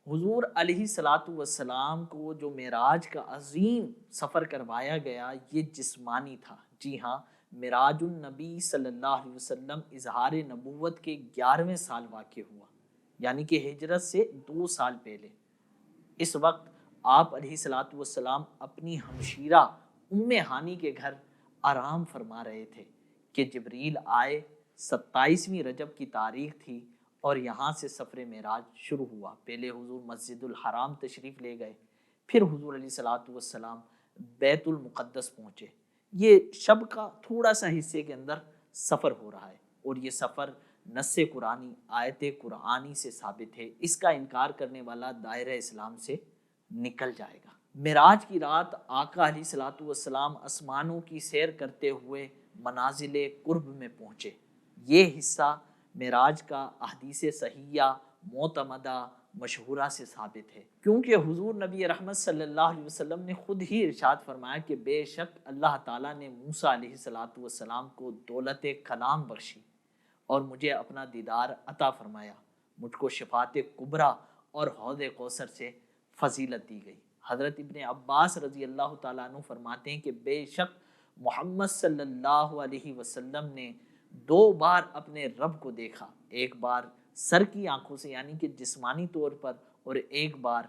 حضور علیہ الصلاۃ والسلام کو جو معراج کا عظیم سفر کروایا گیا یہ جسمانی تھا۔ جی ہاں، معراج النبی صلی اللہ علیہ وسلم اظہار نبوت کے 11ویں سال واقع ہوا، یعنی کہ ہجرت سے 2 سال پہلے۔ اس وقت آپ علیہ الصلاۃ والسلام اپنی ہمشیرہ ام ہانی کے گھر آرام فرما رہے تھے کہ جبریل آئے۔ 27ویں رجب کی تاریخ تھی اور یہاں سے سفر معراج شروع ہوا۔ پہلے حضور مسجد الحرام تشریف لے گئے، پھر حضور علیہ الصلاۃ والسلام بیت المقدس پہنچے۔ یہ شب کا تھوڑا سا حصے کے اندر سفر ہو رہا ہے، اور یہ سفر نص قرآنی آیت قرآنی سے ثابت ہے۔ اس کا انکار کرنے والا دائرہ اسلام سے نکل جائے گا۔ معراج کی رات آقا علیہ الصلاۃ والسلام آسمانوں کی سیر کرتے ہوئے منازل قرب میں پہنچے۔ یہ حصہ معراج کا احادیث صحیحہ معتمدہ مشہورہ سے ثابت ہے، کیونکہ حضور نبی رحمت صلی اللہ علیہ وسلم نے خود ہی ارشاد فرمایا کہ بے شک اللہ تعالیٰ نے موسیٰ علیہ الصلاۃ والسلام کو دولت کلام بخشی اور مجھے اپنا دیدار عطا فرمایا، مجھ کو شفاعت کبریٰ اور حوض کوثر سے فضیلت دی گئی۔ حضرت ابن عباس رضی اللہ تعالیٰ عنہ فرماتے ہیں کہ بے شک محمد صلی اللہ علیہ وسلم نے 2 بار اپنے رب کو دیکھا، ایک بار سر کی آنکھوں سے یعنی کہ جسمانی طور پر، اور ایک بار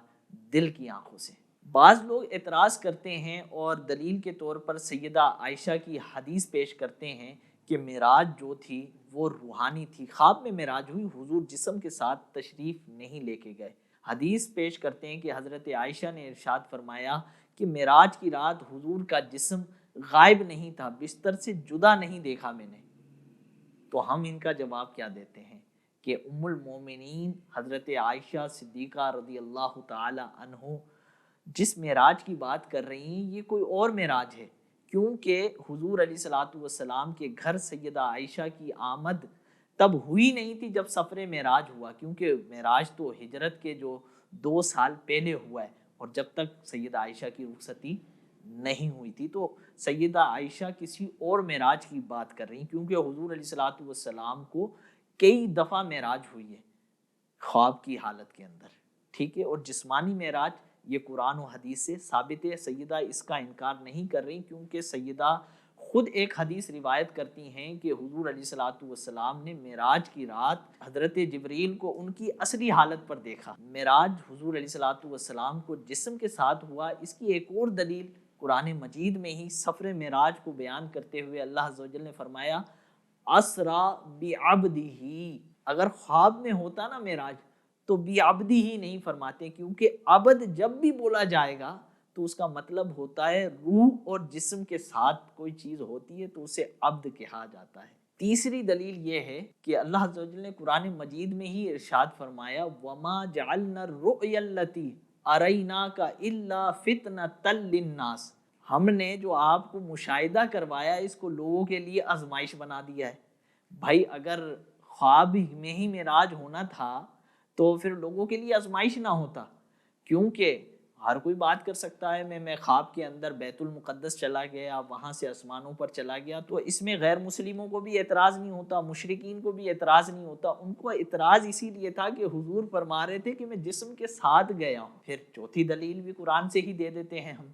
دل کی آنکھوں سے۔ بعض لوگ اعتراض کرتے ہیں اور دلیل کے طور پر سیدہ عائشہ کی حدیث پیش کرتے ہیں کہ معراج جو تھی وہ روحانی تھی، خواب میں معراج ہوئی، حضور جسم کے ساتھ تشریف نہیں لے کے گئے۔ حدیث پیش کرتے ہیں کہ حضرت عائشہ نے ارشاد فرمایا کہ معراج کی رات حضور کا جسم غائب نہیں تھا، بستر سے جدا نہیں دیکھا میں نے۔ تو ہم ان کا جواب کیا دیتے ہیں کہ ام المومنین حضرت عائشہ صدیقہ رضی اللہ تعالی عنہ جس معراج کی بات کر رہی ہیں یہ کوئی اور معراج ہے، کیونکہ حضور علیہ الصلاۃ والسلام کے گھر سیدہ عائشہ کی آمد تب ہوئی نہیں تھی جب سفر معراج ہوا، کیونکہ معراج تو ہجرت کے جو 2 سال پہلے ہوا ہے، اور جب تک سیدہ عائشہ کی رخصتی نہیں ہوئی تھی۔ تو سیدہ عائشہ کسی اور معراج کی بات کر رہی ہیں، کیونکہ حضور علیہ الصلاۃ والسلام کو کئی دفعہ معراج ہوئی ہے خواب کی حالت کے اندر، ٹھیک ہے۔ اور جسمانی معراج یہ قرآن و حدیث سے ثابت ہے، سیدہ اس کا انکار نہیں کر رہی، کیونکہ سیدہ خود ایک حدیث روایت کرتی ہیں کہ حضور علیہ الصلاۃ والسلام نے معراج کی رات حضرت جبریل کو ان کی اصلی حالت پر دیکھا۔ معراج حضور علیہ الصلاۃ والسلام کو جسم کے ساتھ ہوا، اس کی ایک اور دلیل قرآن مجید میں ہی سفر معراج کو بیان کرتے ہوئے اللہ عز و جل نے فرمایا اسرا بعبدہ۔ اگر خواب میں ہوتا نا معراج تو بعبدہ ہی نہیں فرماتے، کیونکہ عبد جب بھی بولا جائے گا تو اس کا مطلب ہوتا ہے روح اور جسم کے ساتھ کوئی چیز ہوتی ہے تو اسے عبد کہا جاتا ہے۔ تیسری دلیل یہ ہے کہ اللہ عز و جل نے قرآن مجید میں ہی ارشاد فرمایا وَمَا جَعَلْنَا الرُّؤْيَا الَّتِي أَرَيْنَاكَ إِلَّا فِتْنَةً لِلنَّاسِ۔ ہم نے جو آپ کو مشاہدہ کروایا اس کو لوگوں کے لیے آزمائش بنا دیا ہے۔ بھائی اگر خواب میں ہی معراج ہونا تھا تو پھر لوگوں کے لیے آزمائش نہ ہوتا، کیونکہ ہر کوئی بات کر سکتا ہے میں خواب کے اندر بیت المقدس چلا گیا، وہاں سے آسمانوں پر چلا گیا، تو اس میں غیر مسلموں کو بھی اعتراض نہیں ہوتا، مشرکین کو بھی اعتراض نہیں ہوتا۔ ان کو اعتراض اسی لیے تھا کہ حضور فرما رہے تھے کہ میں جسم کے ساتھ گیا ہوں۔ پھر چوتھی دلیل بھی قرآن سے ہی دے دیتے ہیں ہم۔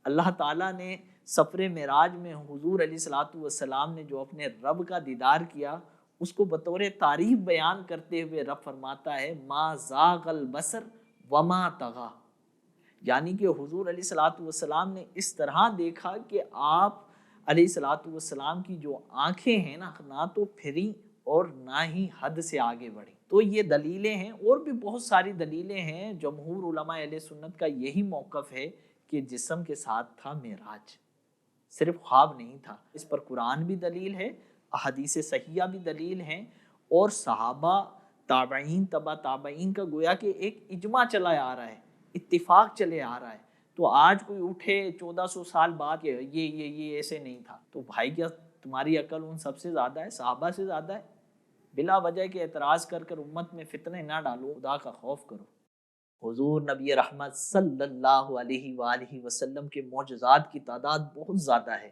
اللہ تعالیٰ نے سفر معراج میں حضور علیہ الصلاۃ والسلام نے جو اپنے رب کا دیدار کیا اس کو بطور تعریف بیان کرتے ہوئے رب فرماتا ہے ما زاغ البصر وما طغی، یعنی کہ حضور علیہ الصلاۃ والسلام نے اس طرح دیکھا کہ آپ علیہ الصلاۃ والسلام کی جو آنکھیں ہیں نہ تو پھریں اور نہ ہی حد سے آگے بڑھی۔ تو یہ دلیلیں ہیں، اور بھی بہت ساری دلیلیں ہیں۔ جمہور علماء اہل سنت کا یہی موقف ہے کہ جسم کے ساتھ تھا معراج، صرف خواب نہیں تھا۔ اس پر قرآن بھی دلیل ہے، احادیث صحیحہ بھی دلیل ہیں، اور صحابہ تابعین تبع تابعین کا گویا کہ ایک اجماع چلا آ رہا ہے، اتفاق چلے آ رہا ہے۔ تو آج کوئی اٹھے 1400 سال بعد کہ یہ ایسے نہیں تھا، تو بھائی کیا تمہاری عقل ان سب سے زیادہ ہے، صحابہ سے زیادہ ہے؟ بلا وجہ کے اعتراض کر کر امت میں فتنے نہ ڈالو، خدا کا خوف کرو۔ حضور نبی رحمت صلی اللہ علیہ وآلہ وسلم کے معجزات کی تعداد بہت زیادہ ہے۔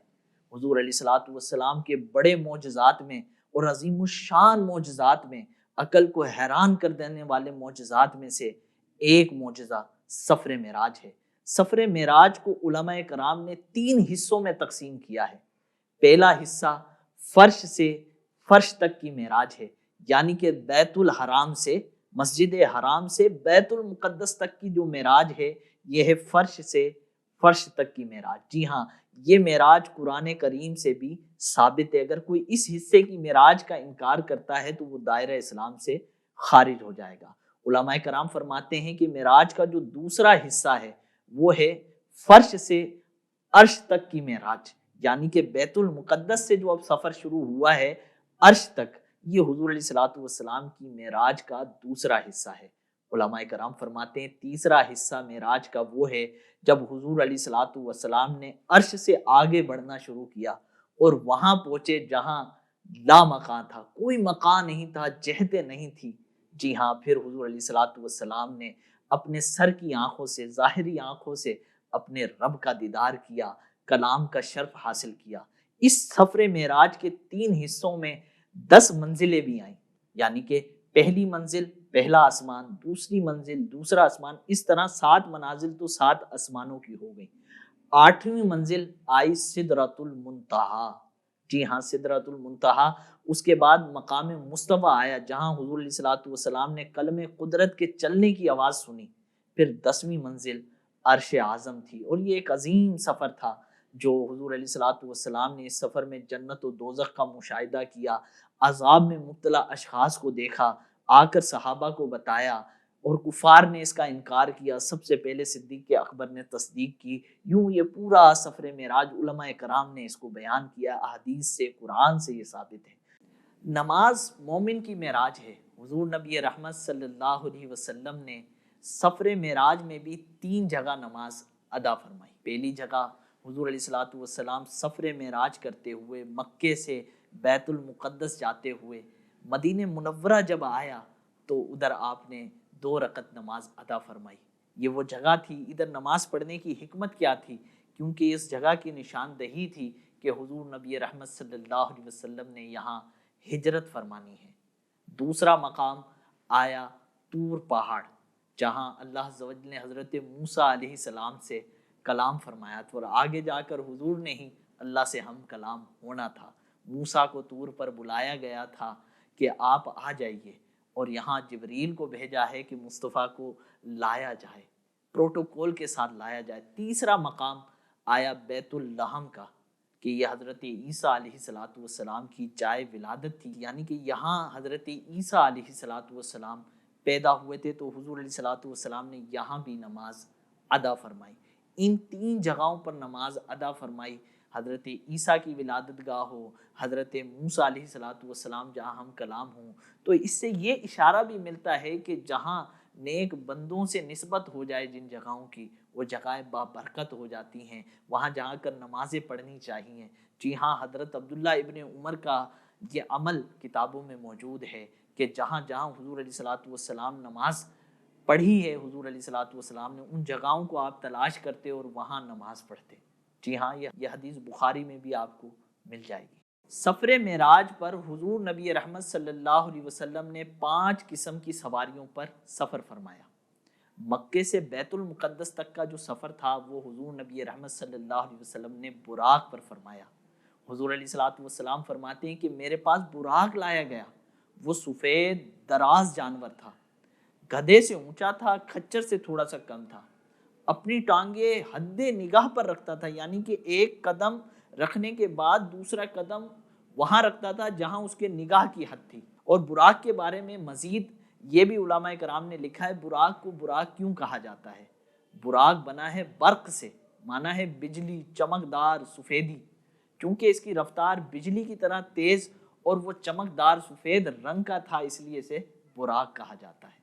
حضور علیہ الصلاۃ والسلام کے بڑے معجزات میں اور عظیم الشان معجزات میں، عقل کو حیران کر دینے والے معجزات میں سے ایک معجزہ سفر معراج ہے۔ سفر معراج کو علماء کرام نے 3 حصوں میں تقسیم کیا ہے۔ پہلا حصہ فرش سے فرش تک کی معراج ہے، یعنی کہ بیت الحرام سے مسجد حرام سے بیت المقدس تک کی جو معراج ہے یہ ہے فرش سے فرش تک کی معراج۔ جی ہاں، یہ معراج قرآن کریم سے بھی ثابت ہے۔ اگر کوئی اس حصے کی معراج کا انکار کرتا ہے تو وہ دائرہ اسلام سے خارج ہو جائے گا۔ علماء کرام فرماتے ہیں کہ معراج کا جو دوسرا حصہ ہے وہ ہے فرش سے عرش تک کی معراج، یعنی کہ بیت المقدس سے جو اب سفر شروع ہوا ہے عرش تک، یہ حضور علیہ الصلوۃ والسلام کی معراج کا دوسرا حصہ ہے۔ علماء کرام فرماتے ہیں تیسرا حصہ معراج کا وہ ہے جب حضور علیہ الصلوۃ والسلام نے عرش سے آگے بڑھنا شروع کیا اور وہاں پہنچے جہاں لا مکان تھا، کوئی مکان نہیں تھا، جہتیں نہیں تھی۔ جی ہاں، پھر حضور علیہ الصلوۃ والسلام نے اپنے سر کی آنکھوں سے، ظاہری آنکھوں سے اپنے رب کا دیدار کیا، کلام کا شرف حاصل کیا۔ اس سفر معراج کے 3 حصوں میں 10 منزلیں بھی آئیں، یعنی کہ پہلی منزل پہلا آسمان، دوسری منزل دوسرا آسمان، اس طرح 7 منازل تو 7 آسمانوں کی ہو گئی۔ 8ویں منزل آئی سدرۃ المنتہا۔ جی ہاں، سدرۃ المنتہا۔ اس کے بعد مقام مصطفیٰ آیا جہاں حضور علیہ الصلوۃ والسلام نے قلم قدرت کے چلنے کی آواز سنی۔ پھر 10ویں منزل عرش اعظم تھی، اور یہ ایک عظیم سفر تھا جو حضور علیہ الصلوۃ والسلام نے اس سفر میں جنت و دوزخ کا مشاہدہ کیا، عذاب میں مبتلا اشخاص کو دیکھا، آ کر صحابہ کو بتایا، اور کفار نے اس کا انکار کیا، سب سے پہلے صدیق اکبر نے تصدیق کی۔ یوں یہ پورا سفر معراج علماء کرام نے اس کو بیان کیا، احادیث سے، قرآن سے یہ ثابت ہے۔ نماز مومن کی معراج ہے۔ حضور نبی رحمت صلی اللہ علیہ وسلم نے سفر معراج میں بھی 3 جگہ نماز ادا فرمائی۔ پہلی جگہ حضور علیہ الصلوۃ والسلام سفر معراج کرتے ہوئے مکے سے بیت المقدس جاتے ہوئے مدینہ منورہ جب آیا تو ادھر آپ نے 2 رکعت نماز ادا فرمائی۔ یہ وہ جگہ تھی، ادھر نماز پڑھنے کی حکمت کیا تھی؟ کیونکہ اس جگہ کی نشاندہی تھی کہ حضور نبی رحمت صلی اللہ علیہ وسلم نے یہاں ہجرت فرمانی ہے۔ دوسرا مقام آیا طور پہاڑ، جہاں اللہ عز و جل نے حضرت موسیٰ علیہ السلام سے کلام فرمایا تھا، اور آگے جا کر حضور نے ہی اللہ سے ہم کلام ہونا تھا۔ موسیٰ کو طور پر بلایا گیا تھا کہ آپ آ جائیے، اور یہاں جبریل کو بھیجا ہے کہ مصطفیٰ کو لایا جائے، پروٹوکول کے ساتھ لایا جائے۔ تیسرا مقام آیا بیت اللحم کا، کہ یہ حضرت عیسیٰ علیہ السلام کی جائے ولادت تھی، یعنی کہ یہاں حضرت عیسیٰ علیہ السلام پیدا ہوئے تھے، تو حضور علیہ السلام نے یہاں بھی نماز ادا فرمائی۔ ان 3 جگہوں پر نماز ادا فرمائی، حضرت عیسیٰ کی ولادت گاہ ہو، حضرت موسیٰ علیہ السلام جہاں ہم کلام ہوں۔ تو اس سے یہ اشارہ بھی ملتا ہے کہ جہاں نیک بندوں سے نسبت ہو جائے جن جگہوں کی، وہ جگہیں بابرکت ہو جاتی ہیں، وہاں جا کر نمازیں پڑھنی چاہیے۔ جی ہاں، حضرت عبداللہ ابن عمر کا یہ عمل کتابوں میں موجود ہے کہ جہاں جہاں حضور علیہ الصلوۃ والسلام نماز پڑھی ہے، حضور علیہ الصلوۃ والسلام نے ان جگہوں کو آپ تلاش کرتے اور وہاں نماز پڑھتے۔ جی ہاں، یہ حدیث بخاری میں بھی آپ کو مل جائے گی۔ سفر معراج پر حضور نبی رحمت صلی اللہ علیہ وسلم نے 5 قسم کی سواریوں پر سفر فرمایا۔ مکے سے بیت المقدس تک کا جو سفر تھا وہ حضور نبی رحمت صلی اللہ علیہ وسلم نے براق پر فرمایا۔ حضور علیہ الصلوۃ والسلام فرماتے ہیں کہ میرے پاس براق لایا گیا، وہ سفید دراز جانور تھا، گدھے سے اونچا تھا، کھچر سے تھوڑا سا کم تھا، اپنی ٹانگیں حد نگاہ پر رکھتا تھا، یعنی کہ ایک قدم رکھنے کے بعد دوسرا قدم وہاں رکھتا تھا جہاں اس کے نگاہ کی حد تھی۔ اور براق کے بارے میں مزید یہ بھی علماء کرام نے لکھا ہے، براق کو براق کیوں کہا جاتا ہے؟ براق بنا ہے برق سے، مانا ہے بجلی، چمکدار، سفیدی، کیونکہ اس کی رفتار بجلی کی طرح تیز اور وہ چمکدار سفید رنگ کا تھا، اس لیے اسے براق کہا جاتا ہے۔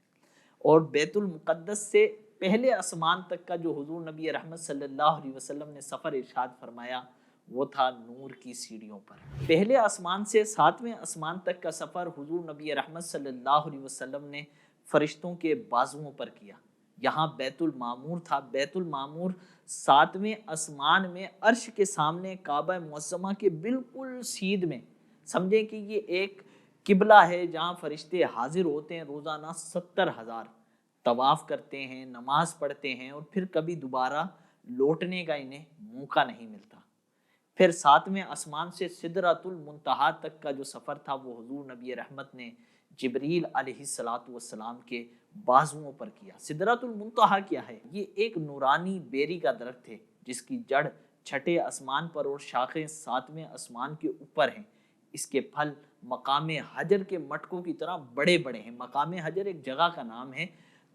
اور بیت المقدس سے پہلے آسمان تک کا جو حضور نبی رحمت صلی اللہ علیہ وسلم نے سفر ارشاد فرمایا وہ تھا نور کی سیڑھیوں پر۔ پہلے آسمان سے 7ویں آسمان تک کا سفر حضور نبی رحمت صلی اللہ علیہ وسلم نے فرشتوں کے بازوؤں پر کیا۔ یہاں بیت المعمور تھا۔ بیت المعمور 7ویں آسمان میں عرش کے سامنے کعبہ معظمہ کے بالکل سیدھ میں، سمجھیں کہ یہ ایک قبلہ ہے جہاں فرشتے حاضر ہوتے ہیں روزانہ 70,000 طواف کرتے ہیں، نماز پڑھتے ہیں، اور پھر کبھی دوبارہ لوٹنے کا انہیں موقع نہیں ملتا۔ پھر ساتویں آسمان سے سدرۃ المنتہا تک کا جو سفر تھا وہ حضور نبی رحمت نے جبریل علیہ الصلوۃ والسلام کے بازوؤں پر کیا۔ سدرۃ المنتہا کیا ہے؟ یہ ایک نورانی بیری کا درخت ہے جس کی جڑ چھٹے آسمان پر اور شاخیں ساتویں آسمان کے اوپر ہیں۔ اس کے پھل مقام حجر کے مٹکوں کی طرح بڑے بڑے ہیں۔ مقام حجر ایک جگہ کا نام ہے،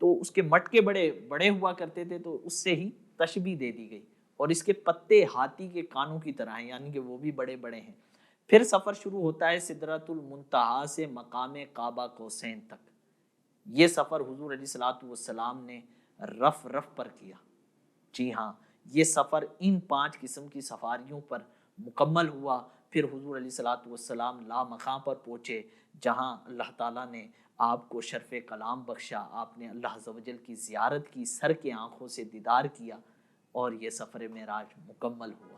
تو اس کے مٹکے بڑے بڑے ہوا کرتے تھے، تو اس سے ہی تشبیہ دے دی گئی۔ اور اس کے پتے ہاتھی کے کانوں کی طرح ہیں، یعنی کہ وہ بھی بڑے بڑے ہیں۔ پھر سفر شروع ہوتا ہے سدرۃ المنتہا سے مقام قاب قوسین تک۔ یہ سفر حضور علیہ الصلوۃ والسلام نے رف رف پر کیا۔ جی ہاں، یہ سفر ان 5 قسم کی سفاریوں پر مکمل ہوا۔ پھر حضور علیہ الصلوۃ والسلام لا مقام پر پہنچے، جہاں اللہ تعالیٰ نے آپ کو شرف کلام بخشا۔ آپ نے اللہ عز و جل کی زیارت کی، سر کے آنکھوں سے دیدار کیا، اور یہ سفر معراج مکمل ہوا۔